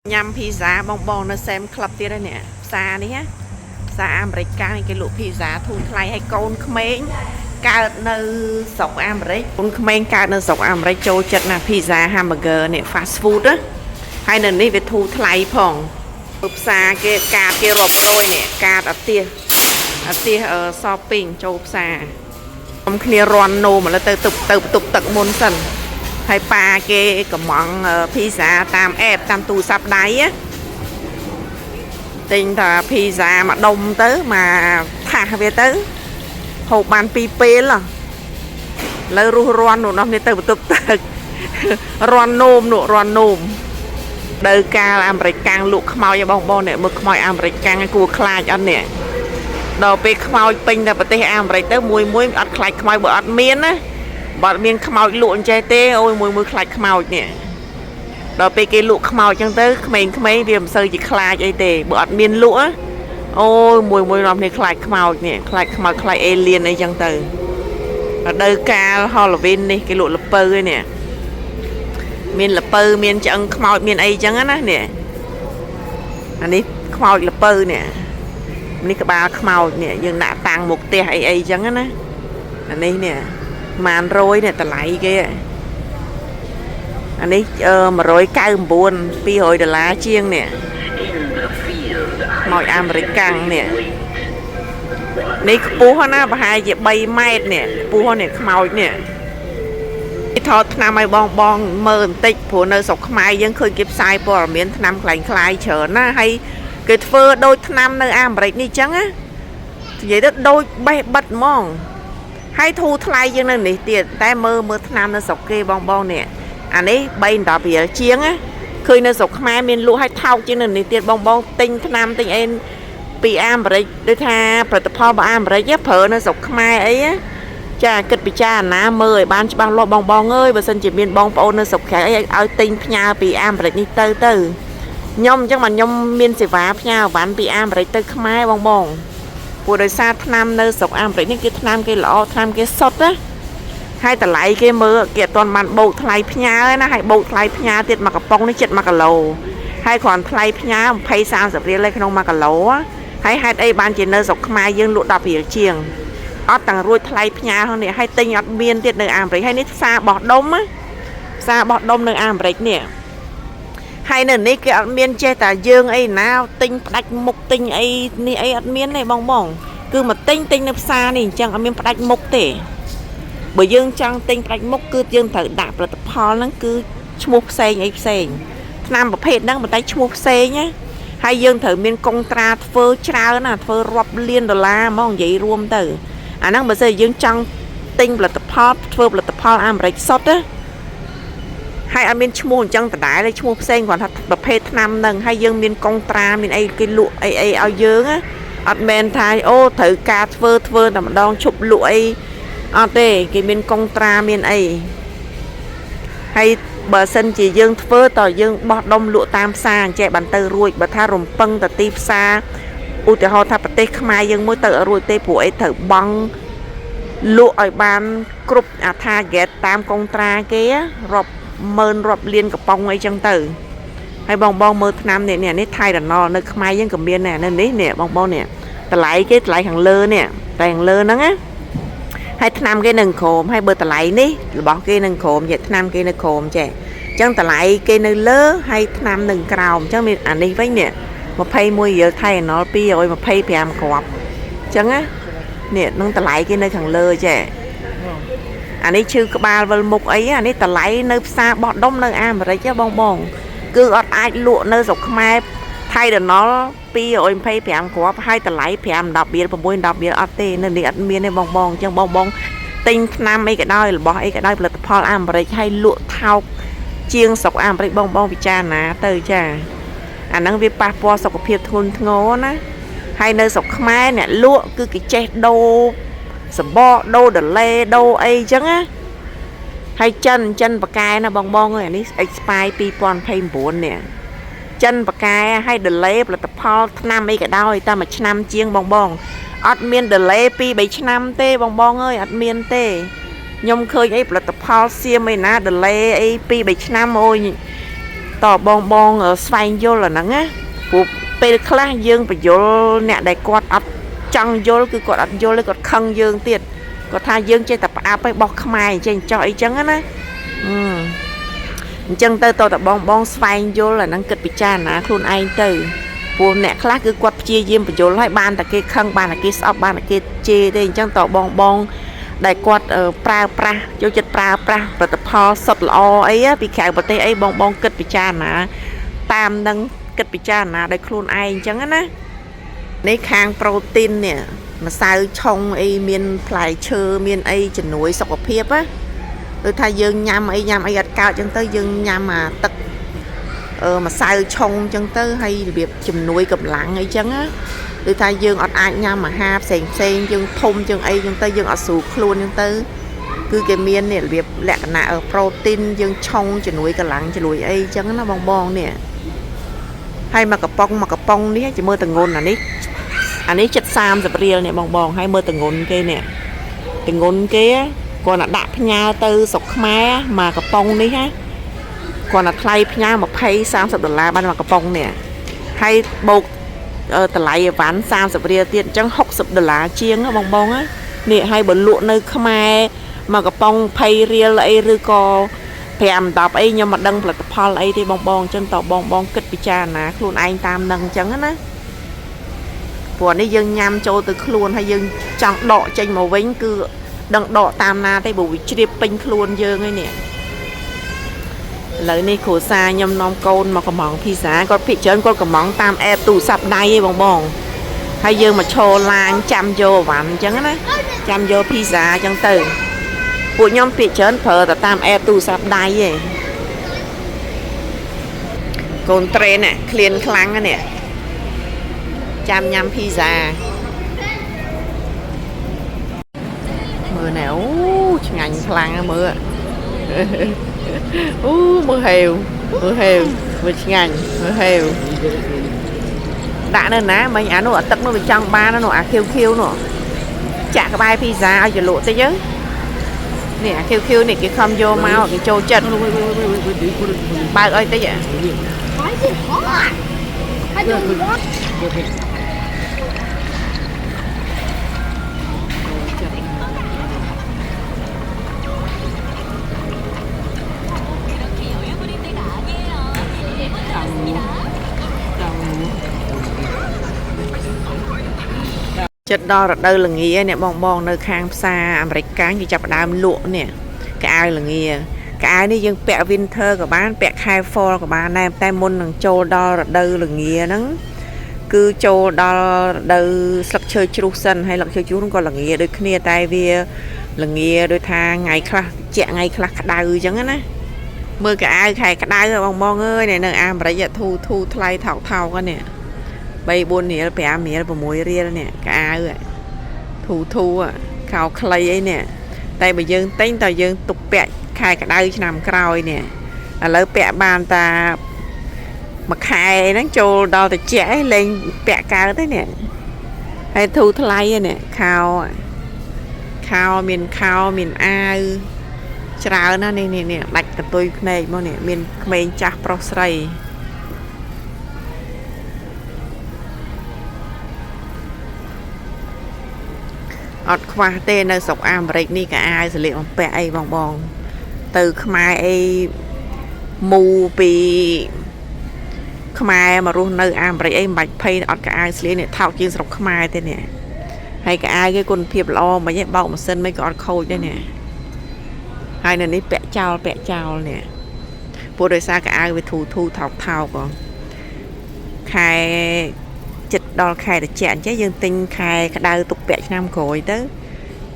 nhằm pizza bong bong nó xem club tiết đây nè xa đi á xa America cái lụa pizza thu thay hay con khmeng cao nơi sọc America con khmeng cao nơi sọc America châu chất là pizza hamburger nè fast food á hay là đi về thu thay phòng ụp xa cái cà cái rộp đôi nè cà ở tia ở shopping châu xa không kia ron nô mà nó tục tận môn sần hay pa cái món pizza tam ép tam tu sắp đáy á tình là pizza mà đông tới mà thả về tới hộp bàn pi pê là lấy ru ron nụ nó từ tục ron nôm đời ca làm rạch càng lụa khmoi cho bong bong này mực khmoi am rạch càng cua khai cho anh nè đồ pe khmoi pin là bờ tây am rạch tới muối ăn khai khmoi bờ ăn miên á bọn miền khmau lụa trái tê ôi mùi khai khmau nè đó pe cái lụa khmau chẳng tới mình viêm sơi chỉ khai trái tê bọn miền lụa ôi mùi làm này khai khmau nè khai alien này chẳng tới ở đây ca Halloween đi cái lụa lập pơ nè miền lập pơ miền chẳng khmau miền ấy chẳng á nè anh đi khmau lập pơ nè ní cái ba khmau nè nhưng đã tăng một tia ấy chẳng á anh đi nè màn rối nè ta lại kia anh ấy mà rối cao buồn pi hồi đờ lá chiêng nè mọi American nè ní pú nó bà hai về bay mét nè pú nè màu nè thọt nam ai bong mơ tích phụ nơi sọc mai vẫn khơi kịp sai bỏ miếng nam lạnh khai chờ nó hay cái phơ đôi nam nơi American đi chăng á vậy đó đôi bay bật mong hay thu thay cho nên này tiền tay mơ nam nó sọc kê bong nè anh ấy bay đạp bìa chiếng á khơi nó sọc mai miền lũ hay thao cho nên này tiền bong tinh nam tinh em bị am rồi đôi tha protocol bà am rồi giáp phở nó sọc mai ấy á cha kịch bị cha ná mơ ban cho lo bong ơi bà xin chỉ miền bong nó sọc khẽ ấy ao tinh nhà bị am rồi đi từ nhom chắc mà nhom miền sẽ vá nhau bán bị am rồi từ mai bong của đời xa nam nơi sọc am vậy những cái nam cái lọ nam cái sốt á hay ta lại cái mưa kia toàn màn bầu thay nhá nó hay bầu thay nhá tiệt mà cái bông nó chật mà cái lầu hay còn thay nhá phay sao sập riêng lên không mà cái lầu á hay đây ban chỉ nơi sọc mai dương lụa đập ở chiềng ở tầng ruồi thay nhá hơn này hay tinh ở miền tiệt nơi am vậy hay nít xa bọt đông á xa bọt đông nơi am vậy nè hay là ní cái miên che tà dương ấy nào tinh đạch mục tinh ấy ní ấy ăn miên này bong cứ mà tinh nếp xa này chẳng ăn miên đạch mục tể bởi dương chẳng tinh đạch mục cứ dương thử đạp là tập ho nó cứ chmục xe ấy xe nam một phết đang một tay chmục xe nhá hay dương thử miên công tra phơ trao nè phơ rập liên đô la mong vậy rùm từ năng bây giờ dương chẳng tinh là tập ho phơ là tập ho am rạch sốt á hay anh miền chmôn chẳng ta đái lấy chmôn sen còn thật tập phê nam nâng hay dương miền công tra miền ấy cái lụa ấy ao dương á anh men thay ô thử cà phơ làm đòn chụp lụa ấy tê cái miền công tra miền ấy hay bờ sân chỉ dương phơ tỏi dương bọt đông lụa tam xa chạy bàn tơ ruồi bờ tha rồng păng tờ tip xa u tê ho tha bờ tê khai dương môi tờ ruồi tê của ấy thử băng lụa ở bàn cướp tha ghét tam công tra kia rộp mơn rộp liênกับbong ấy chẳng từ hay bong mơ nam nè nít thay là nó nơi mai dân cầm biên nè nên đấy nè bong nè ta lại cái lại hàng lơ nè hàng lơ nó á hay nam cái nâng khổm hay bơ ta lại ní bỏ cái nâng khổm vậy nam cái nâng khổm trẻ chẳng ta lại cái nơi lơ hay nam nâng cào chẳng mình đi với nè mà pay môi giờ thay nó pi rồi mà pay bèm cọp chẳng á nè nâng ta lại cái nơi hàng lơ trẻ anh ấy chưa có ba vợ một ấy anh ấy ta lấy nơi xa bọn đông nơi am rồi chứ bong cứ ở ai lụa nơi dọc mai thay được nó pi rồi pay phèm của hai ta lấy phèm đặc biệt và môi đặc biệt ở tê nên đi ăn miên này bong chẳng bong tinh nam ấy cái đôi là bỏ ấy cái đôi là Paul am rồi hay lụa thao chiêng sọc am rồi bong vì cha ná từ cha anh đang vi passport sọc phiệt thôn ngố ná hay nơi dọc mai nè lụa cứ cái che đô sầm bo đô đờ lê đô ấy chẳng á hay chân bạc cài nó bong ơi này expire pi pon pay buồn nè chân bạc cài hay đờ lê là tập Paul năm ấy cả đôi ta mà năm chiêng bong admin đờ lê pi 7 năm tê bong ơi admin tê nhom khơi ấy là tập Paul xiêm ấy na đờ lê ấy pi 7 năm ôi តបងស្វែងយល់អាហ្នឹងណាព្រោះពេលខ្លះយើងបញ្យល់អ្នកដែលគាត់អត់ចង់យល់គឺគាត់អត់យល់ទេគាត់ខឹងយើងទៀតគាត់ថាយើងចេះតែផ្អាប់ឲ្យបោះខ្មែរចេះចោះអីចឹងណាអញ្ចឹងទៅតតែបងស្វែងយល់អាហ្នឹងគិតពិចារណាខ្លួនឯងទៅព្រោះអ្នកខ្លះគឺគាត់ព្យាយាមបញ្យល់ឲ្យបានតែគេខឹងបានតែគេស្អប់បានតែគេជេរទេអញ្ចឹងតបងដែលគាត់ប្រើប្រាស់យកចិត្តប្រើប្រាស់ផលិតផលសុទ្ធល្អអីពីក្រៅប្រទេសអីបងគិតពិចារណាតាមនឹងគិតពិចារណាដោយខ្លួនឯងអញ្ចឹងណានេះខាងប្រូតេអ៊ីននេះម្សៅឆុងអីមានផ្លែឈើមានអីជំនួយសុខភាពណាដូចថាយើងញ៉ាំអីអត់កើតអញ្ចឹងទៅយើងញ៉ាំអាទឹកម្សៅឆុងអញ្ចឹងទៅហើយរបៀបជំនួយកម្លាំងអីចឹងណាដូចថាយើងអត់អាចញ៉ាំអាហារផ្សេងយើងធំជាងអីចឹងទៅយើងអត់ស្រួលខ្លួនចឹងទៅគឺគេមាននេះរបៀបលក្ខណៈប្រូតេអ៊ីនយើងឆុងជំនួយកម្លាំងជំនួយអីចឹងណាបងនេះហើយមកកំប៉ុងនេះជាមើលតងន់អានេះចិត្ត30រៀលនេះបងហើយមើលតងន់គេនេះតងន់គេគាត់ណាដាក់ផ្ញើទៅស្រុកខ្មែរមកកំប៉ុងនេះណាគាត់ណាថ្លៃផ្ញើ$20-30បានមកកំប៉ុងនេះហើយបូកតម្លៃអីវ៉ាន់30រៀលទៀតអញ្ចឹង$60ជាងបងណានេះហើយបើលក់នៅខ្មែរមកកំប៉ុង20រៀលអីឬក៏5-10អីខ្ញុំមិនដឹងផលិតផលអីទេបងអញ្ចឹងតបងគិតពិចារណាខ្លួនឯងតាមនឹងអញ្ចឹងណាព្រោះនេះយើងញ៉ាំចូលទៅខ្លួនហើយយើងចង់ដកចេញមកវិញគឺដឹងដកតាមណាទេបើវាជ្រាបពេញខ្លួនយើងហើយនេះឥឡូវនេះគ្រួសារខ្ញុំនាំកូនមកកំងភីសាគាត់ភិកច្រើនគាត់កំងតាមអេបទូរស័ព្ទដៃឯងបងហើយយើងមកឈរឡាញចាំយកអវ៉ាន់អញ្ចឹងណាចាំយកភីសាអញ្ចឹងទៅពួកខ្ញុំភិកច្រើនប្រើតែតាមអេបទូរស័ព្ទដៃឯងកូនត្រេនឃ្លានខ្លាំងណានេះចាំញ៉ាំភីសាមើលណែអូឆ្ងាញ់ខ្លាំងមើលអូមើលហេវមើលឆ្ងាញ់មើលហេវដាក់នៅណាមិញអានោះអាទឹកនោះវាចង់បាននោះអាខៀវនោះចាក់ក្បែរភីសាឲ្យចលក់តិចទៅនេះអាខៀវនេះគេខំយកមកគេចូលចិត្តបើកឲ្យតិចចិត្តដល់រដូវល្ងានេះបងនៅខាងផ្សារអាមេរិកកាំងគេចាប់ដើមលក់នេះកៅអៅល្ងាកៅអៅនេះយើងពាក់ winter ក៏បានពាក់ខែ fall ក៏បានដែរតែមុននឹងចូលដល់រដូវល្ងាហ្នឹងគឺចូលដល់រដូវស្លឹកឈើជ្រុះសិនហើយស្លឹកឈើជ្រុះហ្នឹងក៏ល្ងាដូចគ្នាតែវាល្ងាដូចថាថ្ងៃខ្លះជាថ្ងៃខ្លះក្តៅអញ្ចឹងណាមើលកៅអៅខែក្តៅបងអើយនៅអាមេរិកធូថ្លៃថោកហ្នឹង3-4រៀល5រៀល6រៀលនេះកៅអៅធូខោខ្លីអីនេះតែបើយើងទិញតើយើងទុកពាក់ខែក្តៅឆ្នាំក្រោយនេះឥឡូវពាក់បានតាមួយខែហ្នឹងចូលដល់តិចឯងលេងពាក់កើទេនេះហើយធូថ្លៃនេះខោមានអាវច្រើនណានេះដាច់កន្ទុយភ្នែកមកនេះមានក្មេងចាស់ប្រុសស្រីអត់ខ្វះទេនៅស្រុកអាមេរិកនេះក៏អាវស្លៀកបំពាក់អីបងទៅខ្មែរអីមូពីខ្មែរមករស់នៅអាមេរិកអីមិនបាច់ភ័យអត់កៅអៅស្លៀកនេះថោកជាងស្រុកខ្មែរទេនេះហើយកៅអៅគេគុណភាពល្អមិនហីបោកម៉ាស៊ីនមិនក៏អត់ខូចដែរនេះហើយនៅនេះពាក់ចោលនេះព្រោះដោយសារកៅអៅវាធូថោកខែចិត្តដល់ខែត្រជាក់អញ្ចឹងយើងទិញខែក្តៅទុកពាក់ឆ្នាំក្រោយទៅ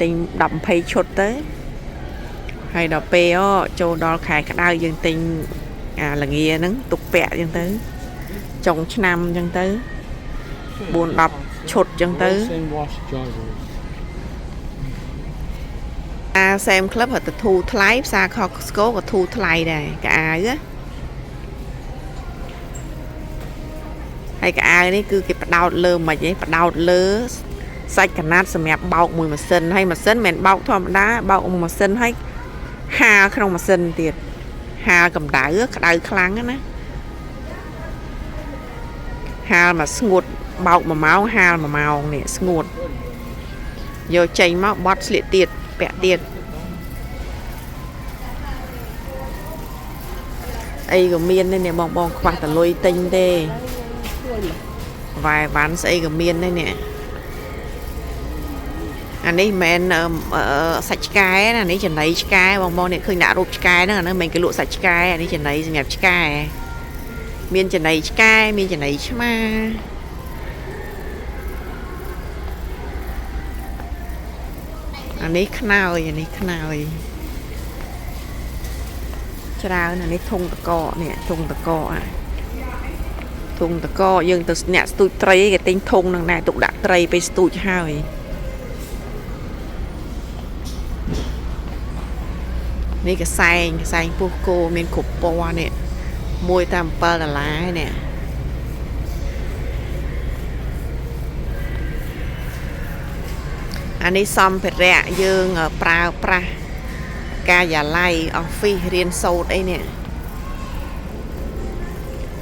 ទិញ10-20ឈុតទៅហើយដល់ពេលចូលដល់ខែក្តៅយើងទិញអាល្ងាហ្នឹងទុកពាក់អញ្ចឹងទៅចុងឆ្នាំអញ្ចឹងទៅ4-10ឈុតអញ្ចឹងទៅSam Club ហៅទៅធូថ្លៃផ្សារ Costco ក៏ធូថ្លៃដែរកៅអៅហើយកៅអៅនេះគឺគេបដោតលើមិនហីបដោតលើសាច់កណាត់សម្រាប់បោកមួយម៉ាស៊ីនហើយម៉ាស៊ីនមិនមែនបោកធម្មតាបោកមួយម៉ាស៊ីនហើយហាលក្នុងម៉ាស៊ីនទៀតហាលកម្ដៅក្តៅខ្លាំងណា ហាលមកស្ងួតបោក1ម៉ោងហាល1ម៉ោងនេះស្ងួតយកចេញមកបត់ស្លៀកទៀតពាក់ទៀតអីក៏មានដែរនេះបងខ្វះតលុយទិញទេវាយវ៉ាន់ស្អីក៏មានដែរនេះអានេះមិនមែនសាច់ឆ្កែណានេះចំណីឆ្កែបងនេះឃើញដាក់រូបឆ្កែហ្នឹងអាហ្នឹងមិនគេលក់សាច់ឆ្កែអានេះចំណីសម្រាប់ឆ្កែមានចំណីឆ្កែមានចំណីឆ្មាអានេះខ្នើយច្រើនអានេះធុងតកនេះធុងតកយើងទៅអ្នកស្ទូចត្រីគេទិញធុងនឹងដែរទុកដាក់ត្រីទៅស្ទូចហើយនេះកសែងពោះគោមានគ្រប់ពណ៌នេះមួយតែ$7នេះអានេះសម្ភារៈយើងប្រើប្រាស់កាយាល័យ office រៀនសូត្រអីនេះ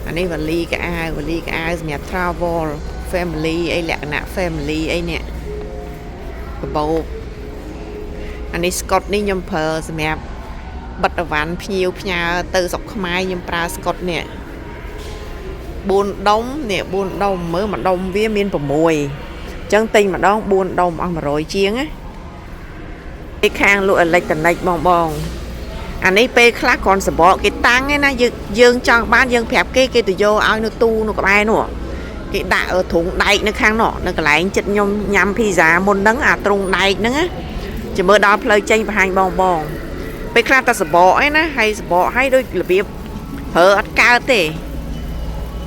អានេះវ៉ាលីកៅអៅសម្រាប់ travel family អីលក្ខណៈ family អីនេះកបោបអានេះស្កុតនេះខ្ញុំប្រើសម្រាប់បិទអវ៉ាន់ភ្ញៀវផ្ញើទៅស្រុកខ្មែរខ្ញុំប្រើស្កុតនេះ4ដុំនេះ4ដុំមើលមួយដុំវាមាន6អញ្ចឹងទិញម្ដង4ដុំអស់100ជាងណាពីខាងលក់អេឡិចត្រូនិកបងអានេះពេលខ្លះគ្រាន់សបកគេតាំងឯណាយើងចង់បានយើងប្រាប់គេទៅយកឲ្យនៅទូនៅក្បែរនោះគេដាក់ធុងដែកនៅខាងនោះនៅកន្លែងចិត្តខ្ញុំញ៉ាំភីហ្សាមុនហ្នឹងអាទ្រុងដែកហ្នឹងណាចាំមើលដល់ផ្លូវចេញបង្ហាញបងពេលខ្លះតែសបកឯណាហើយសបកឲ្យដូចរបៀបប្រើអត់កើតទេ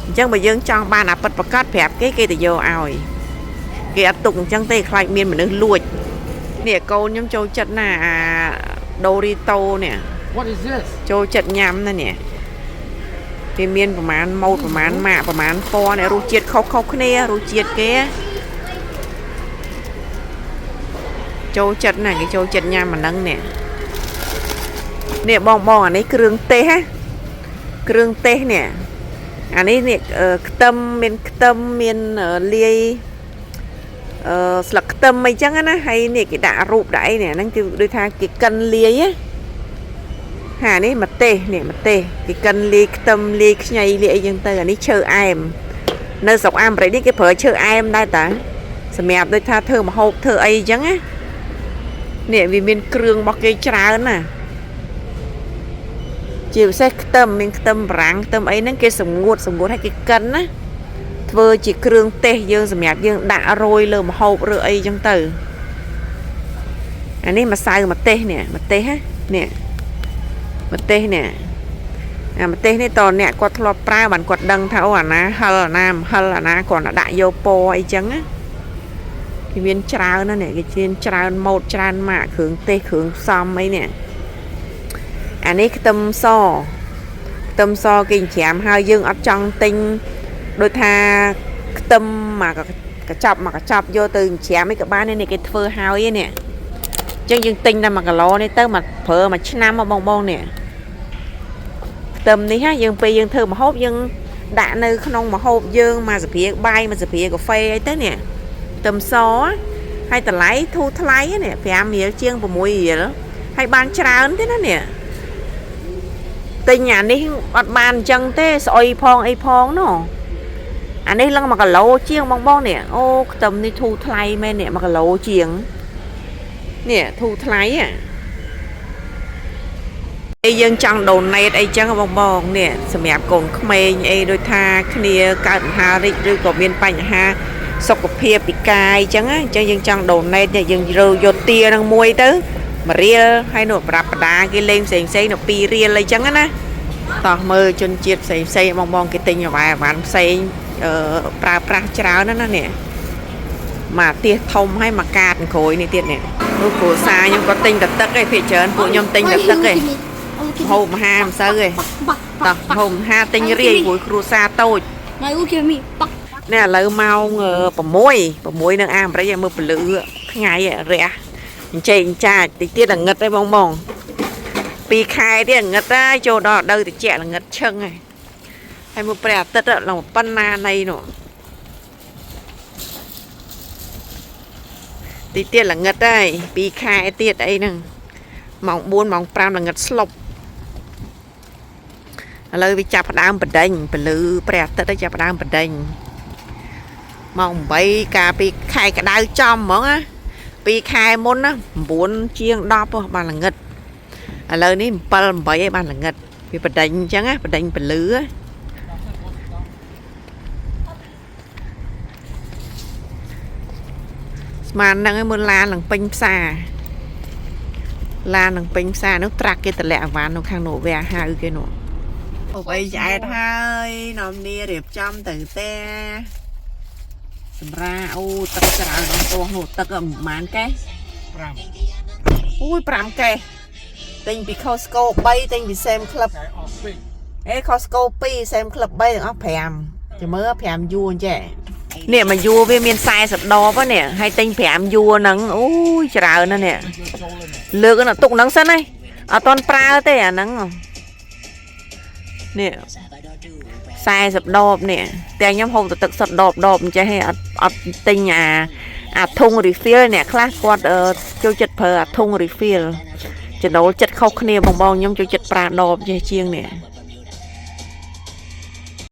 អញ្ចឹងបើយើងចង់បានអាប៉ិតប្រកាសប្រាប់គេទៅយកឲ្យគេអត់ទុកអញ្ចឹងទេខ្លាចមានមនុស្សលួចនេះកូនខ្ញុំចូលចិត្តណាអាដូរីតូនេះ What is this ចូលចិត្តញ៉ាំណានេះវាមានប្រមាណម៉ូតប្រមាណម៉ាកប្រមាណពណ៌នេះរសជាតិខុសគ្នារសជាតិគេចូលចិត្តណាគេចូលចិត្តញ៉ាំអាហ្នឹងនេះបងអានេះគ្រឿងទេសណាគ្រឿងទេសនេះអានេះខ្ទឹមមានខ្ទឹមមានលាយស្លឹកខ្ទឹមអីចឹងណាហើយនេះគេដាក់រូបដាក់អីនេះហ្នឹងគឺដូចថាគេកិនលាយហានេះម្ទេសគេកិនលាយខ្ទឹមលាយខ្ញីលាយអីចឹងទៅអានេះឈើអែមនៅស្រុកអាមេរិកនេះគេប្រើឈើអែមដែរតាសម្រាប់ដូចថាធ្វើម្ហូបធ្វើអីចឹងណានេះវាមានគ្រឿងរបស់គេច្រើនណាជាពិសេសខ្ទឹមមានខ្ទឹមបារាំងខ្ទឹមអីហ្នឹងគេសម្ងួតឲ្យគេកិនណាធ្វើជាគ្រឿងទេសយើងសម្រាប់យើងដាក់រោយលើម្ហូបឬអីចឹងទៅអានេះម្សៅម្ទេសនេះម្ទេសនេះម្ទេសនេះអាម្ទេសនេះតអ្នកគាត់ធ្លាប់ប្រើបានគាត់ដឹងថាអូអាណាហិលអាណាមិនហិលអាណាគាត់ដាក់យកពណ៌អីចឹងណាគេមានច្រើនណានេះគេមានច្រើនម៉ូតច្រើនម៉ាកគ្រឿងទេសគ្រឿងផ្សំអីនេះអានេះខ្ទឹមសគេច្រាមហើយយើងអត់ចង់ទិញដូចថាខ្ទឹមមកកញ្ចប់យកទៅច្រាមអីក៏បាននេះគេធ្វើហើយនេះអញ្ចឹងយើងទិញតែ1គីឡូនេះទៅមកប្រើមួយឆ្នាំមកបងនេះខ្ទឹមនេះយើងពេលយើងធ្វើម្ហូបយើងដាក់នៅក្នុងម្ហូបយើងមកសព្រាបាយមកសព្រាកាហ្វេអីទៅនេះខ្ទឹមសហើយតម្លៃធូរថ្លៃនេះ5រៀលជាង6រៀលហើយបានច្រើនទេណានេះទិញអានេះអត់បានអញ្ចឹងទេស្អុយផងអីផងនោះអានេះឡើង1គីឡូជាងបងនេះអូខ្ទឹមនេះធូរថ្លៃមែននេះ1គីឡូជាងនេះធូរថ្លៃយើងចង់ donate អីចឹងបងនេះសម្រាប់កូនក្មេងអីដូចថាគ្នាកើតមហារីកឬក៏មានបញ្ហាសុខភាពពិការអញ្ចឹងយើងចង់ donate យើងយកទានឹងមួយទៅ1រៀលហើយនោះប្រាប់បដាគេលេងផ្សេងនៅ2រៀលអីចឹងណាតោះមើលជនជាតិផ្សេងបងគេទិញអាវ៉ាន់ផ្សេងប្រើប្រាស់ច្រើនណានេះមកទៀសធំហើយមកកាតក្រួយនេះទៀតនេះនោះគ្រួសារខ្ញុំក៏ទិញតែទឹកឯងភាគច្រើនពួកខ្ញុំទិញតែទឹកឯងហូបមហាមិនសូវទេតោះហូបមហាទិញរាយព្រោះគ្រួសារតូចនេះឥឡូវម៉ោង6នៅអាមេរិកមើលពលឺថ្ងៃរះអញ្ចេញចាចតិចទៀតល្ងឹតឯងបង2ខែទៀតល្ងឹតហើយចូលដល់រដូវត្រជាក់ល្ងឹតឈឹងហើយមើលព្រះអាទិត្យឡើងប៉ុណ្ណានៃនោះ tí tiết là ngật đây pi khai tiết ấy nè mỏng buôn mỏng pram là ngật slop lời vì chạp đam bật đành bật lư bẹt tới chạp đam bật đành mỏng bay cả pi khai cả đau chom mỏng á pi khai môn á buôn chiêng đo bàn là ngật lời ní pal bay bàn là ngật vì bật đành chẳng á bật đành bật lư á mà năng ấy muốn la lằng pin xa la lằng pin xa nó trạc cái tật lẹ và nó khang nổ về hai cái nổ bây chạy thôi nằm nia đẹp trong từ te ra ô tất cả nó to hột tất cả màn cái ui pram cái tình bị Costco bay tình bị xem club ê Costco pi xem club bay được óc phèm chỉ mới phèm vua trẻ nè mà vua với miền sai sập đo quá nè hay tinh phèm vua nắng ui trời nó nè lừa cái nó tụng nắng sân này ở toàn pra thế à nắng nè sai sập đo nè tiền nhóm hông tự sập đo cho hay ở tinh thùng refill nè class quad cho chật phở thùng refill chật đấu chật khâu kia bong bong nhóm cho chật pra đo cho chiêng nè